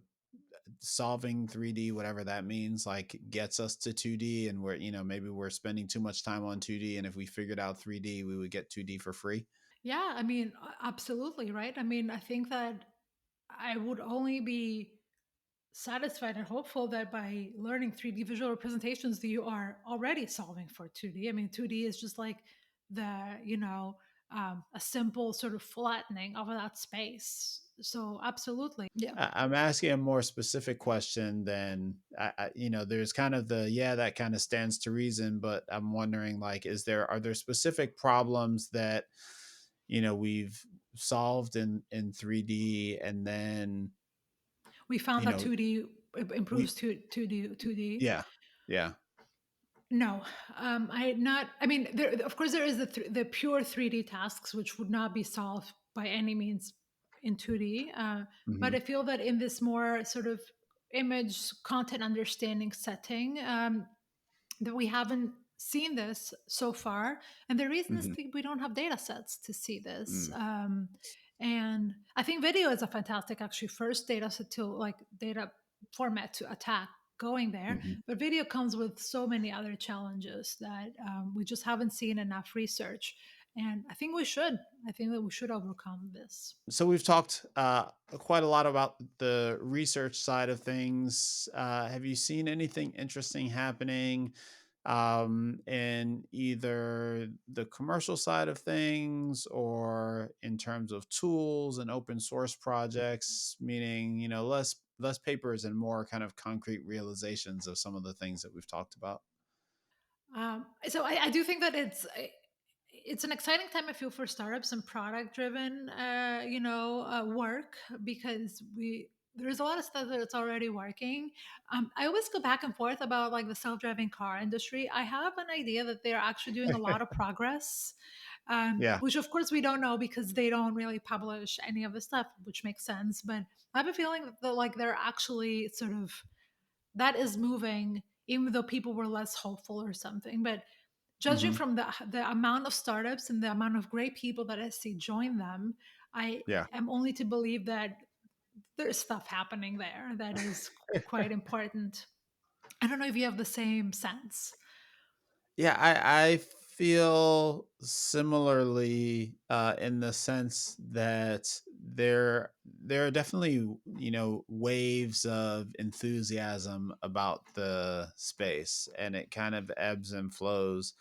solving 3D, whatever that means, like gets us to 2D and maybe we're spending too much time on 2D and if we figured out 3D, we would get 2D for free? Yeah, I mean, absolutely, right? I mean, I think that I would only be satisfied and hopeful that by learning 3D visual representations that you are already solving for 2D. I mean, 2D is just like a simple sort of flattening of that space. So absolutely. Yeah. I'm asking a more specific question than there's kind of yeah, that kind of stands to reason, but I'm wondering, like, are there specific problems that we've solved in 3D, and then We found you that know 2D we improves 2D. yeah, yeah. No, I not. I mean, of course there is the pure 3D tasks which would not be solved by any means in 2D. But Hmm. I feel that in this more sort of image content understanding setting, that we haven't seen this so far, and the reason is Hmm. that we don't have data sets to see this. Mm. And I think video is a fantastic, actually, first data set to like data format to attack going there. Hmm. But video comes with so many other challenges that we just haven't seen enough research. And I think that we should overcome this. So we've talked quite a lot about the research side of things. Have you seen anything interesting happening in either the commercial side of things or in terms of tools and open source projects, meaning, less papers and more kind of concrete realizations of some of the things that we've talked about. So I do think that it's an exciting time I feel for startups and product driven work, because we there's a lot of stuff that's already working. I always go back and forth about like the self-driving car industry. I have an idea that they're actually doing a lot of progress, Yeah. which of course we don't know because they don't really publish any of the stuff, which makes sense. But I have a feeling that like they're actually sort of that is moving, even though people were less hopeful or something. But judging Hmm. from the amount of startups and the amount of great people that I see join them, I Yeah. am only to believe that there's stuff happening there that is quite important. I don't know if you have the same sense. Yeah, I feel similarly in the sense that there are definitely, waves of enthusiasm about the space, and it kind of ebbs and flows.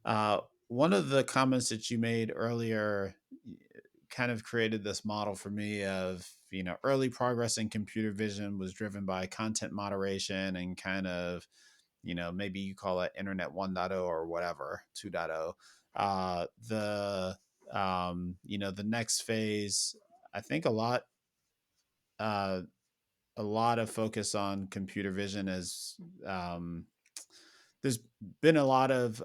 One of the comments that you made earlier kind of created this model for me of, early progress in computer vision was driven by content moderation and kind of, maybe you call it internet 1.0 or whatever 2.0. The next phase, I think uh, a lot of focus on computer vision is, there's been a lot of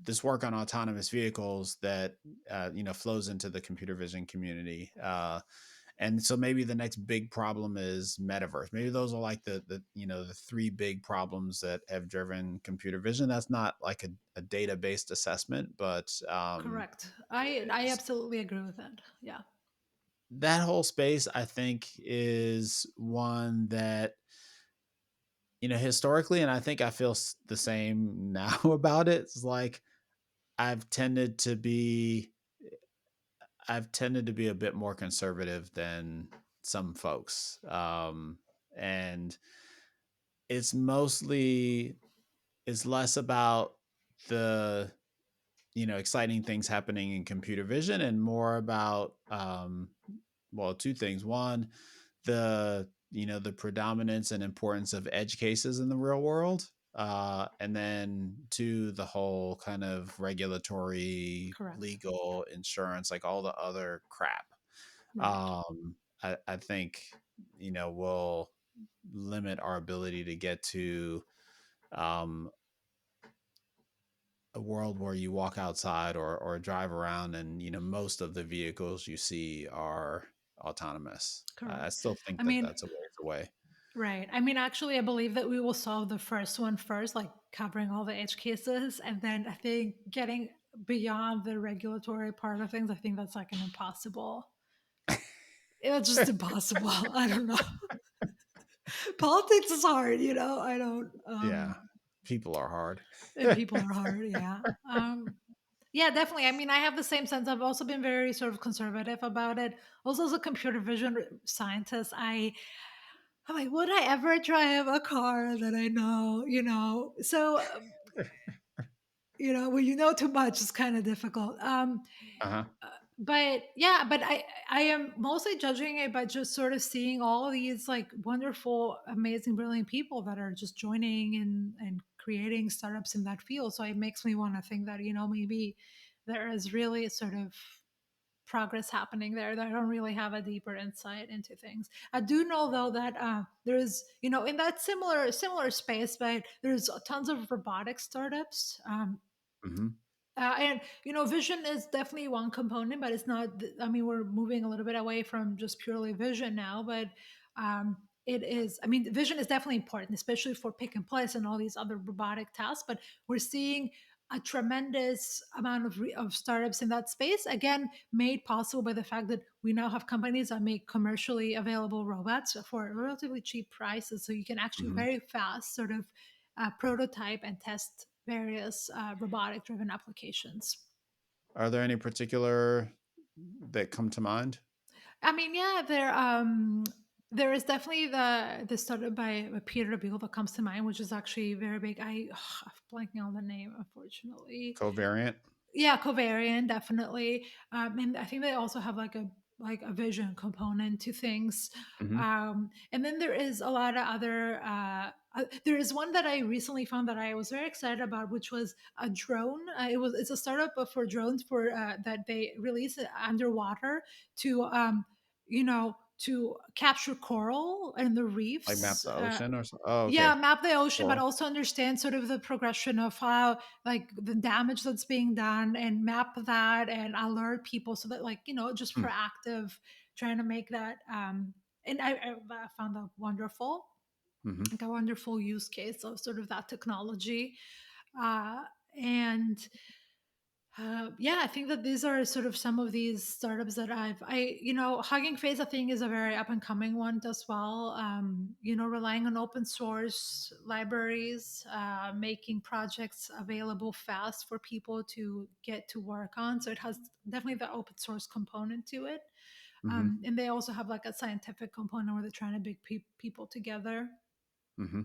this work on autonomous vehicles that flows into the computer vision community. And so maybe the next big problem is metaverse. Maybe those are like the three big problems that have driven computer vision. That's not like a data based assessment, but Correct. I absolutely agree with that. Yeah. that whole space I think is one that, historically, and I think I feel the same now about it. It's like I've tended to be I've tended to be a bit more conservative than some folks. And it's mostly it's less about the, exciting things happening in computer vision and more about, well, two things. One, the predominance and importance of edge cases in the real world. And then two, the whole kind of regulatory, Correct. legal, insurance, like all the other crap. Right. I think, will limit our ability to get to, um, a world where you walk outside or drive around and, most of the vehicles you see are autonomous. I Correct. still I think that mean, that's a ways away. right. I mean, actually, I believe that we will solve the first one first, like covering all the edge cases. And then I think getting beyond the regulatory part of things, I think that's like an impossible. It's just impossible. I don't know. Politics is hard, I don't, Yeah. People are hard. and people are hard. Yeah. Yeah, definitely. I mean, I have the same sense. I've also been very sort of conservative about it. Also, as a computer vision scientist, I'm like, would I ever drive a car that I know, So, when you know too much, it's kind of difficult. Uh-huh. But yeah, but I am mostly judging it by just sort of seeing all of these like wonderful, amazing, brilliant people that are just joining and creating startups in that field. So it makes me want to think that, maybe there is really sort of progress happening there that I don't really have a deeper insight into things. I do know though that there's, in that similar space, but there's tons of robotic startups. Mhm. And vision is definitely one component, but it's not. I mean, we're moving a little bit away from just purely vision now, but it is. I mean, vision is definitely important, especially for pick and place and all these other robotic tasks. But we're seeing a tremendous amount of startups in that space. Again, made possible by the fact that we now have companies that make commercially available robots for relatively cheap prices, so you can actually Mhm. very fast sort of prototype and test various robotic driven applications. Are there any particular that come to mind? I mean, yeah, there. There is definitely the startup by Peter Beal that comes to mind, which is actually very big. I'm blanking on the name, unfortunately. Covariant. Yeah, covariant, definitely. And I think they also have like a vision component to things. Hmm. And then there is a lot of other. There is one that I recently found that I was very excited about, which was a drone. It's a startup for drones for that they release it underwater to to capture coral in the Like map reefs. the ocean or something. Oh, Yeah, okay. map the ocean, but Cool. also understand sort of the progression of how, like, the damage that's being done, and map that and alert people so that, like, just proactive, trying to make that. And I found that wonderful, Mm-hmm. like a wonderful use case of sort of that technology. And yeah, I think that these are sort of some of these startups that Hugging Face, I think, is a very up and coming one as well. Relying on open source libraries, making projects available fast for people to get to work on. So it has definitely the open source component to it. Mm-hmm. And they also have like a scientific component where they're trying to bring people together. Mm-hmm.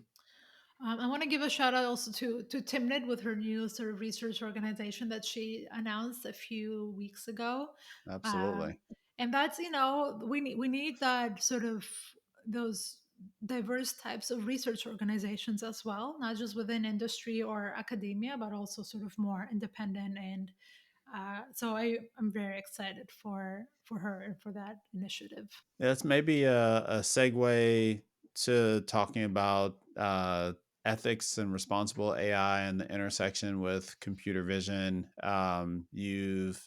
I want to give a shout out also to Timnit with her new sort of research organization that she announced a few weeks ago, Absolutely. um, and that's we need that sort of those diverse types of research organizations as well, not just within industry or academia, but also sort of more independent. And so I'm very excited for her and for that initiative. Yeah, that's maybe a segue to talking about ethics and responsible AI and the intersection with computer vision. You've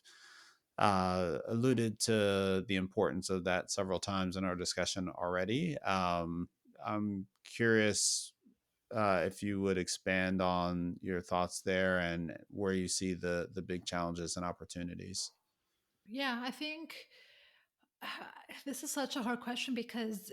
alluded to the importance of that several times in our discussion already. I'm curious if you would expand on your thoughts there and where you see the big challenges and opportunities. Yeah, I think this is such a hard question because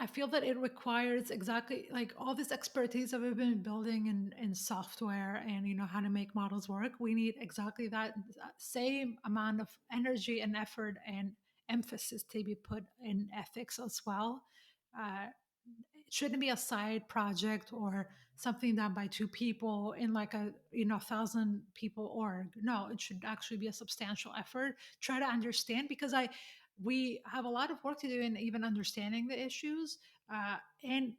I feel that it requires exactly like all this expertise that we've been building in software and how to make models work. We need exactly that same amount of energy and effort and emphasis to be put in ethics as well. Uh, it shouldn't be a side project or something done by two people in like a 1,000 people org. No, it should actually be a substantial effort. Try to understand, because I we have a lot of work to do in even understanding the issues, and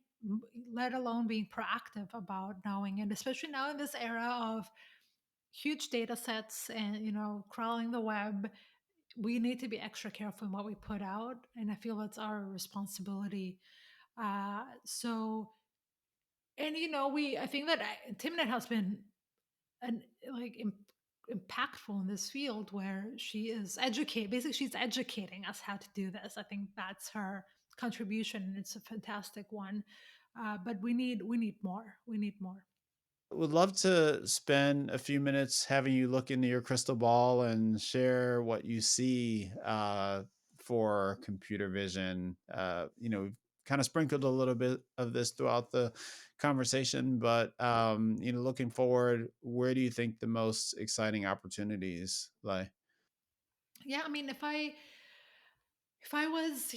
let alone being proactive about knowing. And especially now in this era of huge data sets and crawling the web, we need to be extra careful in what we put out, and I feel that's our responsibility. So, and we I think that Timnet has been an like impactful in this field, where she is educate basically she's educating us how to do this. I think that's her contribution, and it's a fantastic one. But we need more. We need more. Would love to spend a few minutes having you look into your crystal ball and share what you see for computer vision. We've kind of sprinkled a little bit of this throughout the conversation, but looking forward, where do you think the most exciting opportunities lie? Yeah, I mean, if I was,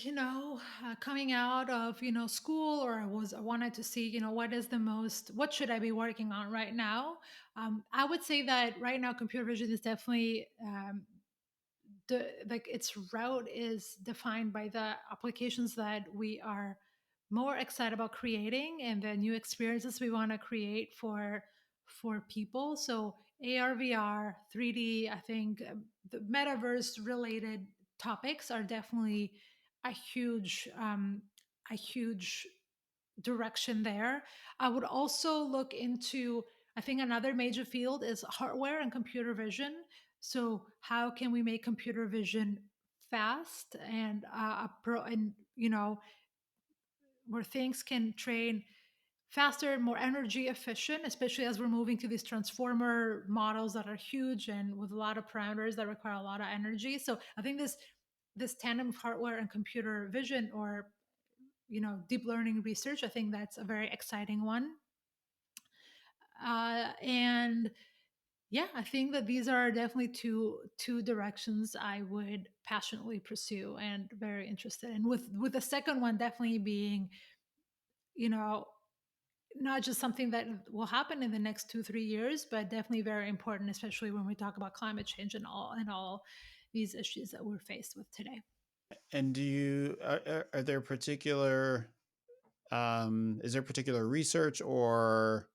coming out of, school, or I wanted to see, what should I be working on right now? I would say that right now, computer vision is definitely, its route is defined by the applications that we are more excited about creating and the new experiences we want to create for people. So AR, VR, 3D, I think, the metaverse related topics are definitely a huge um, a huge direction there. I would also look into, I think another major field is hardware and computer vision. So how can we make computer vision fast and where things can train faster, more energy efficient, especially as we're moving to these transformer models that are huge and with a lot of parameters that require a lot of energy. So I think this tandem of hardware and computer vision, or deep learning research, I think that's a very exciting one. And Yeah, I think that these are definitely two directions I would passionately pursue and very interested in. With the second one definitely being, you know, not just something that will happen in the next 2 3 years, but definitely very important, especially when we talk about climate change and all these issues that we're faced with today. And do you are there particular is there particular research or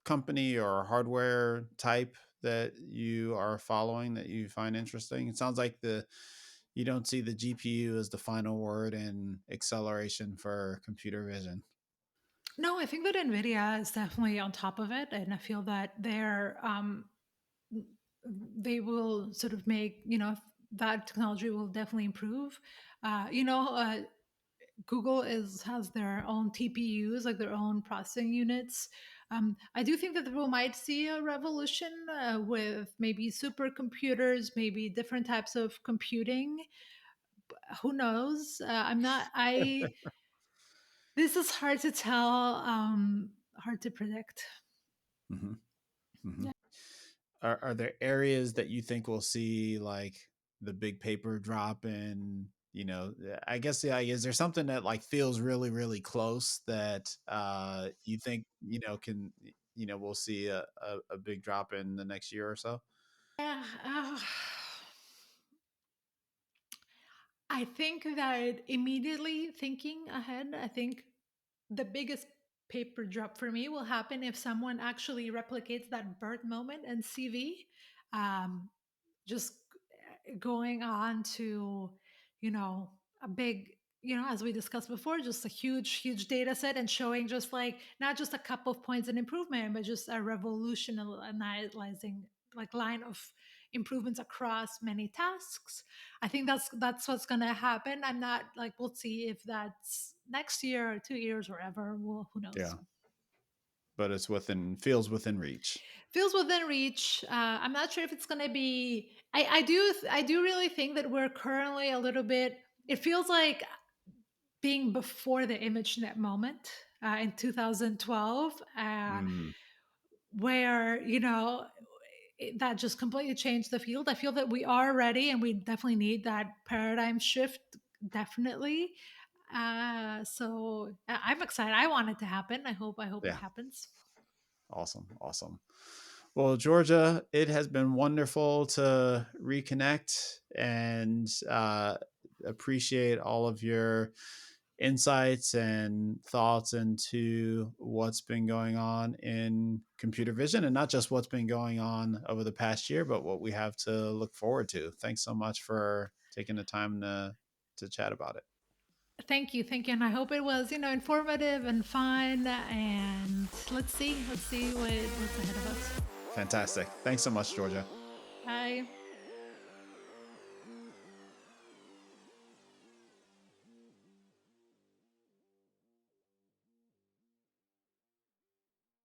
company or hardware type that you are following that you find interesting? It sounds like the you don't see the GPU as the final word in acceleration for computer vision. No, I think that Nvidia is definitely on top of it, and I feel that they will sort of make, that technology will definitely improve. Google is has their own TPUs, like their own processing units. I do think that we might see a revolution with maybe supercomputers, maybe different types of computing. Who knows? I'm not. I This is hard to tell. Hard to predict. Hmm. Hmm. Yeah. Are there areas that you think we'll see like the big paper drop in? You know, I guess yeah. Is there something that like feels really, really close that you think can we'll see a big drop in the next year or so? Yeah. I think that immediately thinking ahead, I think the biggest paper drop for me will happen if someone actually replicates that birth moment in CV. Um, just going on to, a big, as we discussed before, just a huge data set and showing just like not just a couple of points in improvement, but just a revolutionizing like line of improvements across many tasks. I think that's what's going to happen. I'm not like, we'll see if that's next year or 2 years or ever. Well, who knows? Yeah, but it's within feels within reach. Feels within reach. I'm not sure if it's going to be. I do really think that we're currently a little bit. It feels like being before the ImageNet moment in 2012, Mm, where that just completely changed the field. I feel that we are ready, and we definitely need that paradigm shift. Definitely. So I'm excited. I want it to happen. I hope it yeah. happens. Awesome. Awesome. Well, Georgia, it has been wonderful to reconnect and appreciate all of your insights and thoughts into what's been going on in computer vision and not just what's been going on over the past year, but what we have to look forward to. Thanks so much for taking the time to chat about it. Thank you, and I hope it was, informative and fun. And let's see what's ahead of us. Fantastic. Thanks so much, Georgia. Bye.